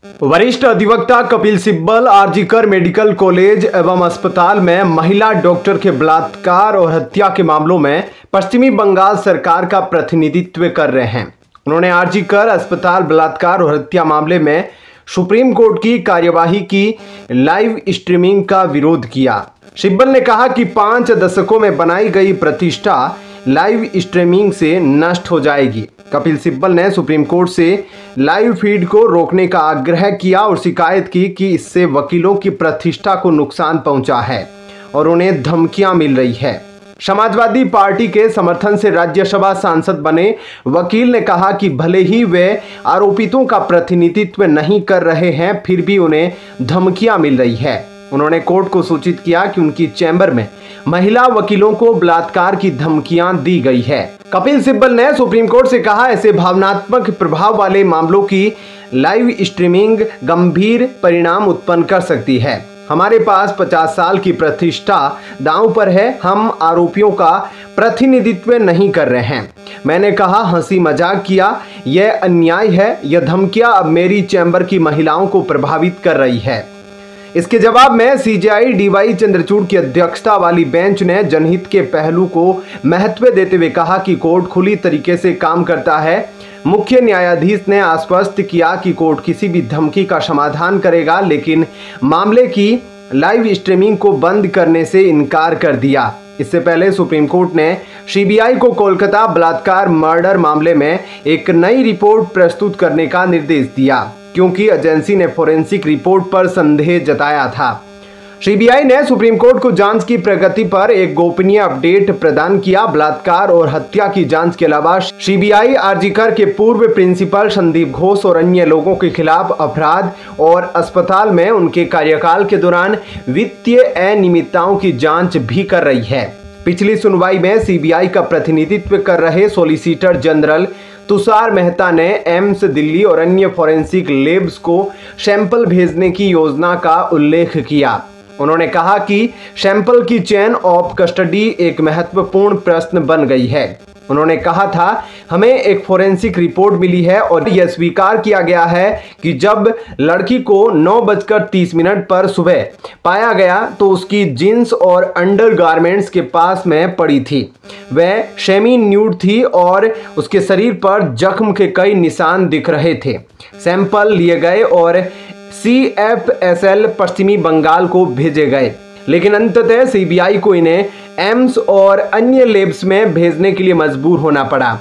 वरिष्ठ अधिवक्ता Kapil Sibal RG Kar medical college एवं अस्पताल में महिला डॉक्टर के बलात्कार और हत्या के मामलों में पश्चिमी बंगाल सरकार का प्रतिनिधित्व कर रहे हैं। उन्होंने आरजीकर अस्पताल बलात्कार और हत्या मामले में सुप्रीम कोर्ट की कार्यवाही की लाइव स्ट्रीमिंग का विरोध किया। सिब्बल ने कहा कि 5 दशकों में बनाई गई प्रतिष्ठा लाइव स्ट्रीमिंग से नष्ट हो जाएगी। कपिल सिब्बल ने सुप्रीम कोर्ट से लाइव फीड को रोकने का आग्रह किया और शिकायत की कि इससे वकीलों की प्रतिष्ठा को नुकसान पहुंचा है और उन्हें धमकियां मिल रही है। समाजवादी पार्टी के समर्थन से राज्यसभा सांसद बने वकील ने कहा कि भले ही वे आरोपितों का प्रतिनिधित्व नहीं कर रहे हैं, फिर भी उन्हें धमकियां मिल रही है। उन्होंने कोर्ट को सूचित किया कि उनकी चैम्बर में महिला वकीलों को बलात्कार की धमकियां दी गई है। कपिल सिब्बल ने सुप्रीम कोर्ट से कहा, ऐसे भावनात्मक प्रभाव वाले मामलों की लाइव स्ट्रीमिंग गंभीर परिणाम उत्पन्न कर सकती है। हमारे पास 50 साल की प्रतिष्ठा दांव पर है। हम आरोपियों का प्रतिनिधित्व नहीं कर रहे हैं। मैंने कहा, हंसी मजाक किया, यह अन्याय है। यह धमकियां अब मेरी चैम्बर की महिलाओं को प्रभावित कर रही है। इसके जवाब में सीजेआई डीवाई चंद्रचूड़ की अध्यक्षता वाली बेंच ने जनहित के पहलू को महत्व देते हुए कहा कि कोर्ट खुली तरीके से काम करता है। मुख्य न्यायाधीश ने आश्वस्त किया कि कोर्ट किसी भी धमकी का समाधान करेगा, लेकिन मामले की लाइव स्ट्रीमिंग को बंद करने से इनकार कर दिया। इससे पहले सुप्रीम कोर्ट ने सीबीआई को कोलकाता बलात्कार मर्डर मामले में एक नई रिपोर्ट प्रस्तुत करने का निर्देश दिया, क्योंकि एजेंसी ने फोरेंसिक रिपोर्ट पर संदेह जताया था। सीबीआई ने सुप्रीम कोर्ट को जांच की प्रगति पर एक गोपनीय अपडेट प्रदान किया। बलात्कार और हत्या की जांच के अलावा सीबीआई आरजीकर के पूर्व प्रिंसिपल संदीप घोष और अन्य लोगों के खिलाफ अपराध और अस्पताल में उनके कार्यकाल के दौरान वित्तीय अनियमितताओं की जांच भी कर रही है। पिछली सुनवाई में सीबीआई का प्रतिनिधित्व कर रहे सॉलिसिटर जनरल तुषार मेहता ने एम्स दिल्ली और अन्य फोरेंसिक लैब्स को सैंपल भेजने की योजना का उल्लेख किया। उन्होंने कहा कि सैंपल की चेन ऑफ कस्टडी एक महत्वपूर्ण प्रश्न बन गई है। उन्होंने कहा था, हमें एक फोरेंसिक रिपोर्ट मिली है और यह स्वीकार किया गया है कि जब लड़की को 9:30 पर सुबह पाया गया तो उसकी जींस और अंडरगारमेंट्स के पास में पड़ी थी। वह सेमी न्यूड थी और उसके शरीर पर जख्म के कई निशान दिख रहे थे। सैंपल लिए गए और CFSL पश्चिमी बंगाल को भेजे गए, लेकिन अंततः सीबीआई को इन्हें एम्स और अन्य लैब्स में भेजने के लिए मजबूर होना पड़ा।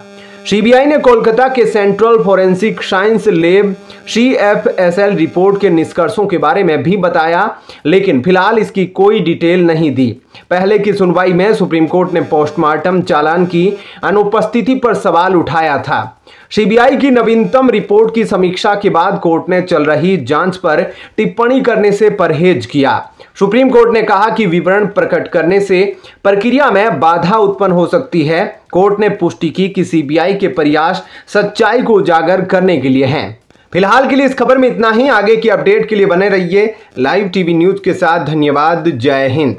सीबीआई ने कोलकाता के central forensic science lab CFSL report के निष्कर्षों के बारे में भी बताया, लेकिन फिलहाल इसकी कोई डिटेल नहीं दी। पहले की सुनवाई में सुप्रीम कोर्ट ने पोस्टमार्टम चालान की अनुपस्थिति पर सवाल उठाया था। सीबीआई की नवीनतम रिपोर्ट की समीक्षा के बाद कोर्ट ने चल रही जांच पर टिप्पणी करने से परहेज किया। सुप्रीम कोर्ट ने कहा कि विवरण प्रकट करने से प्रक्रिया में बाधा उत्पन्न हो सकती है। कोर्ट ने पुष्टि की कि सीबीआई के प्रयास सच्चाई को उजागर करने के लिए हैं। फिलहाल के लिए इस खबर में इतना ही। आगे की अपडेट के लिए बने रहिए लाइव टीवी न्यूज के साथ। धन्यवाद। जय हिंद।